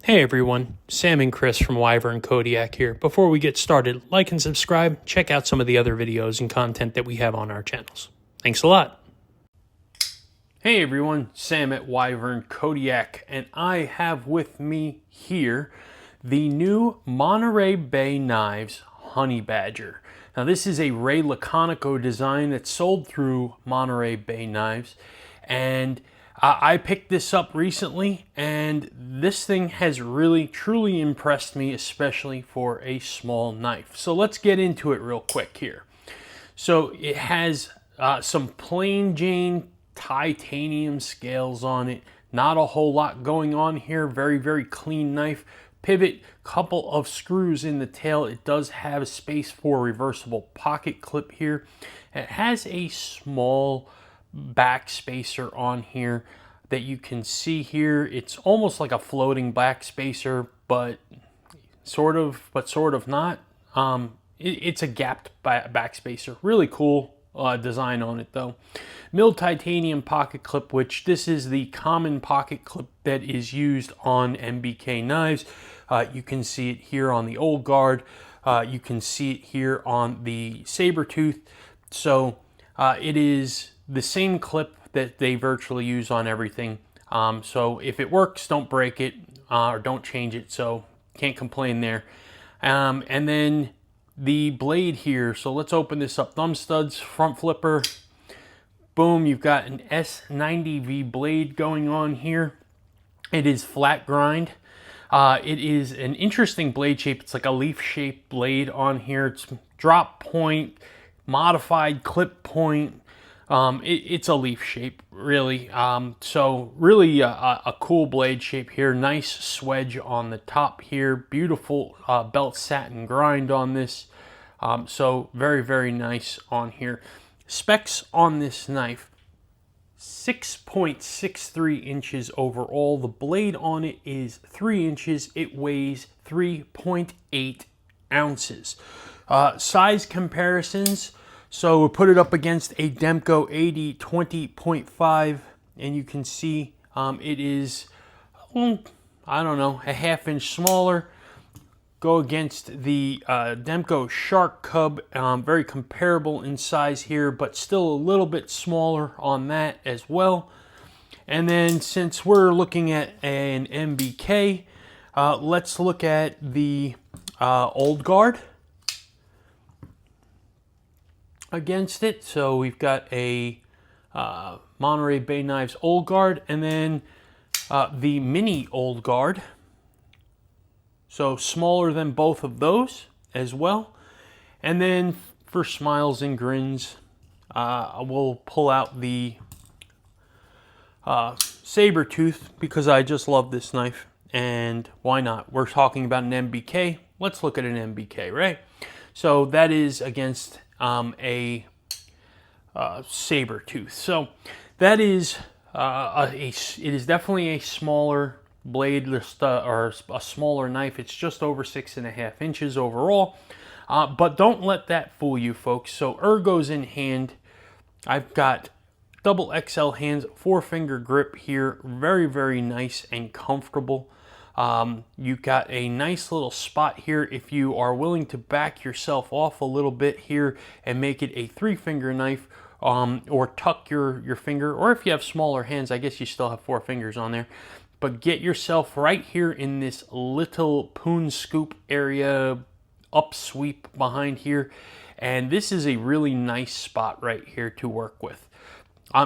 Hey everyone, Sam and Chris from Wyvern Kodiak here. Before we get started, like and subscribe, check out some of the other videos and content that we have on our channels. Thanks a lot. Hey everyone, Sam at Wyvern Kodiak, and I have with me here the new Monterey Bay Knives Honey Badger. Now this is a Ray Laconico design that's sold through Monterey Bay Knives, and I picked this up recently, and this thing has really truly impressed me, especially for a small knife. So let's get into it real quick here. So it has some plain Jane titanium scales on it. Not a whole lot going on here. Very clean knife. Pivot, couple of screws in the tail. It does have space for a reversible pocket clip here. It has a small back spacer on here that you can see here. It's almost like a floating back spacer, but sort of not. It's a gapped back spacer. Really cool design on it though. Milled titanium pocket clip, which this is the common pocket clip that is used on MBK knives. You can see it here on the old guard. You can see it here on the saber tooth. So it is the same clip that they virtually use on everything. So if it works, don't break it or don't change it. So can't complain there. And then the blade here. So let's open this up. Thumb studs, front flipper. Boom, you've got an S90V blade going on here. It is flat grind. It is an interesting blade shape. It's like a leaf-shaped blade on here. It's drop point, modified clip point. It's a leaf shape, really. So really a cool blade shape here. Nice swedge on the top here. Beautiful belt satin grind on this. So very nice on here. Specs on this knife: 6.63 inches overall. The blade on it is 3 inches. It weighs 3.8 ounces. Size comparisons. So we'll put it up against a Demko 80 20.5, and you can see it is, I don't know, a ½ inch smaller. Go against the Demko Shark Cub, very comparable in size here, but still a little bit smaller on that as well. And then since we're looking at an MBK, let's look at the old guard against it. So we've got a Monterey Bay Knives old guard, and then the mini old guard. So smaller than both of those as well. And then for smiles and grins, we'll pull out the saber tooth, because I just love this knife, and why not? We're talking about an MBK. Let's look at an MBK, right? So that is against a saber tooth. So that is it is definitely a smaller blade or a smaller knife. It's just over 6.5 inches overall, but don't let that fool you, folks. So ergos in hand. I've got double XL hands, 4-finger grip here. Very nice and comfortable. You've got a nice little spot here if you are willing to back yourself off a little bit here and make it a 3-finger knife, or tuck your finger, or if you have smaller hands, I guess you still have 4 fingers on there. But get yourself right here in this little poon scoop area, up sweep behind here, and this is a really nice spot right here to work with.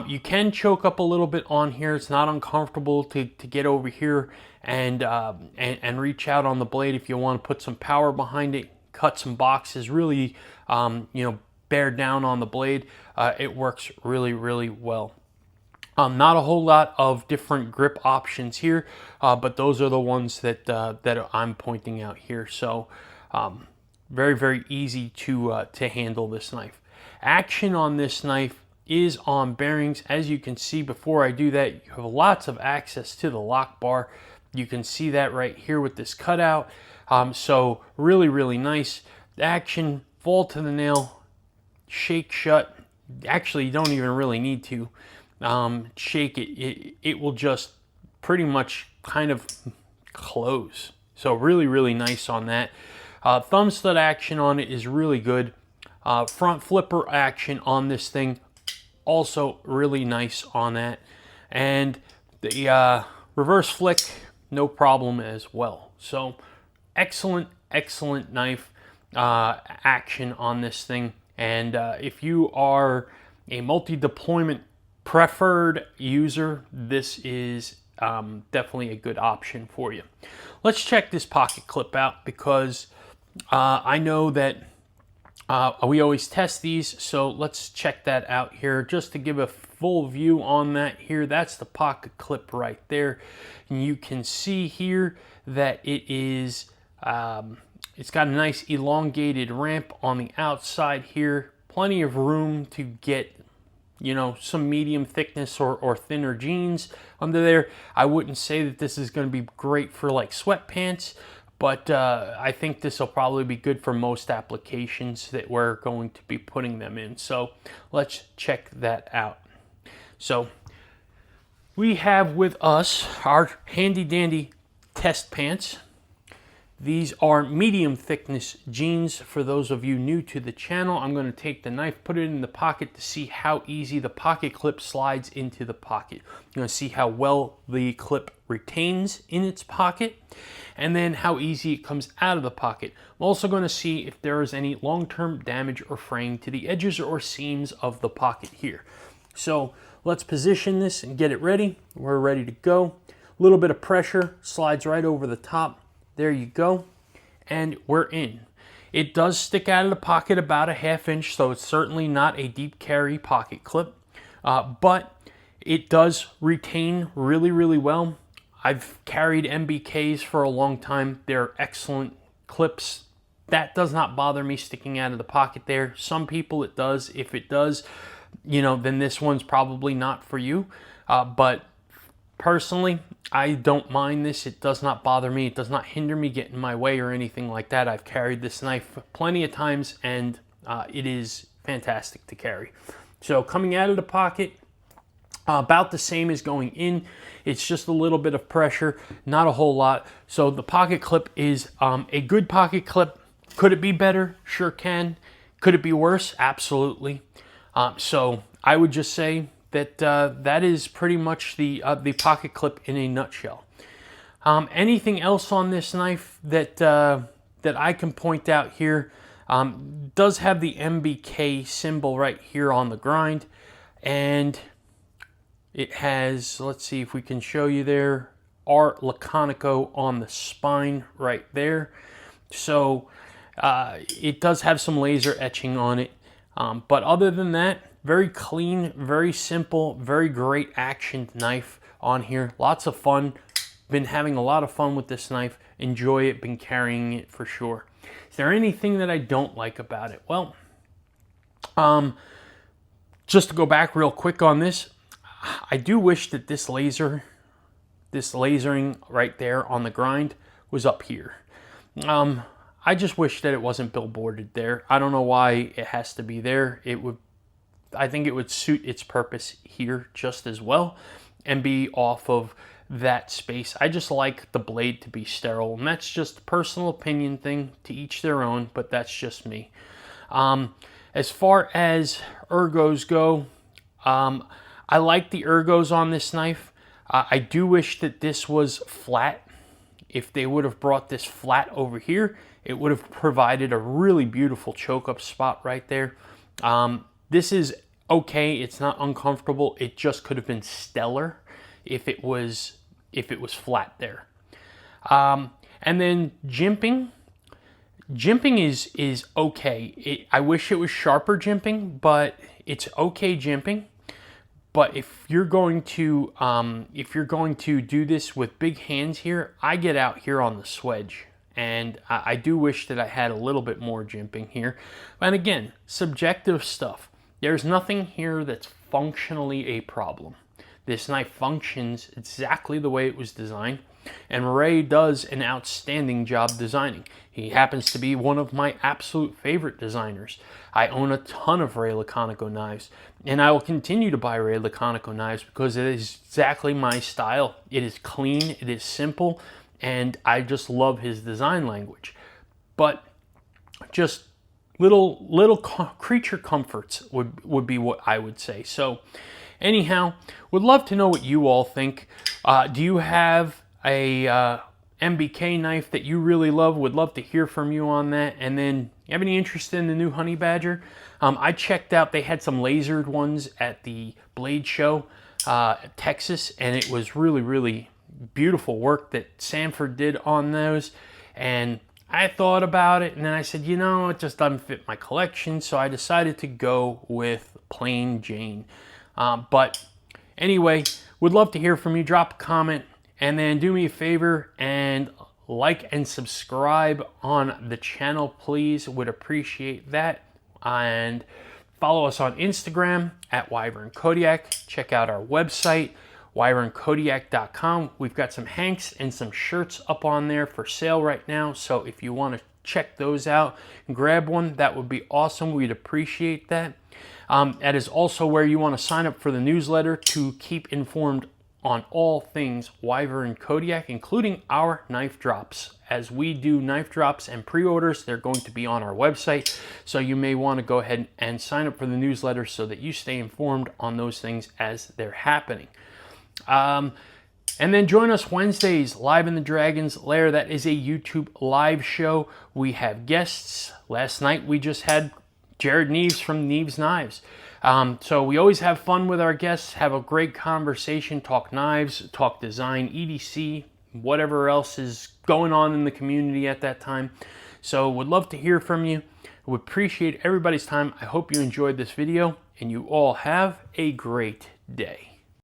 You can choke up a little bit on here. It's not uncomfortable to get over here and reach out on the blade if you want to put some power behind it, cut some boxes, really bear down on the blade. It works really well. Not a whole lot of different grip options here, but those are the ones that I'm pointing out here. So very easy to handle this knife. Action on this knife is on bearings. As you can see, before I do that, you have lots of access to the lock bar. You can see that right here with this cutout. So really nice. Action, fall to the nail, shake shut. Actually, you don't even really need to shake it. It will just pretty much kind of close. So really, really nice on that. Thumb stud action on it is really good. Front flipper action on this thing, also really nice on that. And the reverse flick, no problem as well. So excellent, excellent knife action on this thing. And if you are a multi-deployment preferred user, this is definitely a good option for you. Let's check this pocket clip out, because I know that we always test these, so let's check that out here just to give a full view on that here. That's the pocket clip right there. And you can see here that it is, it's got a nice elongated ramp on the outside here. Plenty of room to get, you know, some medium thickness or thinner jeans under there. I wouldn't say that this is going to be great for like sweatpants, but I think this will probably be good for most applications that we're going to be putting them in. So let's check that out. So we have with us our handy dandy test pants. These are medium thickness jeans. For those of you new to the channel, I'm going to take the knife, put it in the pocket to see how easy the pocket clip slides into the pocket. You're going to see how well the clip retains in its pocket, and then how easy it comes out of the pocket. I'm also going to see if there is any long-term damage or fraying to the edges or seams of the pocket here. So let's position this and get it ready. We're ready to go. A little bit of pressure, slides right over the top. There you go, and we're in. It does stick out of the pocket about a ½ inch, so it's certainly not a deep carry pocket clip, but it does retain really, really well. I've carried MBKs for a long time. They're excellent clips. That does not bother me sticking out of the pocket there. Some people it does. If it does, you know, then this one's probably not for you, but personally, I don't mind this. It does not bother me. It does not hinder me, get in my way or anything like that. I've carried this knife plenty of times, and it is fantastic to carry. So coming out of the pocket, about the same as going in. It's just a little bit of pressure, not a whole lot. So the pocket clip is a good pocket clip. Could it be better? Sure can. Could it be worse? Absolutely. So I would just say that that is pretty much the pocket clip in a nutshell. Anything else on this knife that that I can point out here? Does have the MBK symbol right here on the grind, and it has, let's see if we can show you there, Ray Laconico on the spine right there. So it does have some laser etching on it, but other than that, very clean, very simple, very great action knife on here. Lots of fun. Been having a lot of fun with this knife. Enjoy it, been carrying it for sure. Is there anything that I don't like about it? Well, just to go back real quick on this, I do wish that this lasering right there on the grind was up here. I just wish that it wasn't billboarded there. I don't know why it has to be there. I think it would suit its purpose here just as well and be off of that space. I just like the blade to be sterile, and that's just a personal opinion thing, to each their own, but that's just me. As far as ergos go, I like the ergos on this knife. I do wish that this was flat. If they would have brought this flat over here, it would have provided a really beautiful choke up spot right there. This is okay, it's not uncomfortable. It just could have been stellar if it was flat there. And then jimping is okay. I wish it was sharper jimping, but it's okay jimping. But if you're going to do this with big hands here, I get out here on the swedge, and I do wish that I had a little bit more jimping here. And again, subjective stuff. There's nothing here that's functionally a problem. This knife functions exactly the way it was designed, and Ray does an outstanding job designing. He happens to be one of my absolute favorite designers. I own a ton of Ray Laconico knives, and I will continue to buy Ray Laconico knives because it is exactly my style. It is clean, it is simple, and I just love his design language. But just little creature comforts would be what I would say. So anyhow, would love to know what you all think. Do you have a MBK knife that you really love? Would love to hear from you on that. And then, you have any interest in the new Honey Badger? I checked out, they had some lasered ones at the Blade Show at Texas, and it was really beautiful work that Sanford did on those. And I thought about it, and then I said, you know, it just doesn't fit my collection, so I decided to go with Plain Jane. But anyway, would love to hear from you. Drop a comment, and then do me a favor and like and subscribe on the channel, please. Would appreciate that. And follow us on Instagram at Wyvern Kodiak. Check out our website, wyvernkodiak.com. We've got some hanks and some shirts up on there for sale right now. So if you want to check those out and grab one, that would be awesome. We'd appreciate that. That is also where you want to sign up for the newsletter to keep informed on all things Wyvern Kodiak, including our knife drops. As we do knife drops and pre-orders, they're going to be on our website. So you may want to go ahead and sign up for the newsletter so that you stay informed on those things as they're happening. And then join us Wednesdays live in the Dragon's Lair. That is a YouTube live show. We have guests. Last night we just had Jared Neves from Neves Knives. So we always have fun with our guests, have a great conversation, talk knives, talk design, EDC, whatever else is going on in the community at that time. So would love to hear from you. Would appreciate everybody's time. I hope you enjoyed this video, and you all have a great day.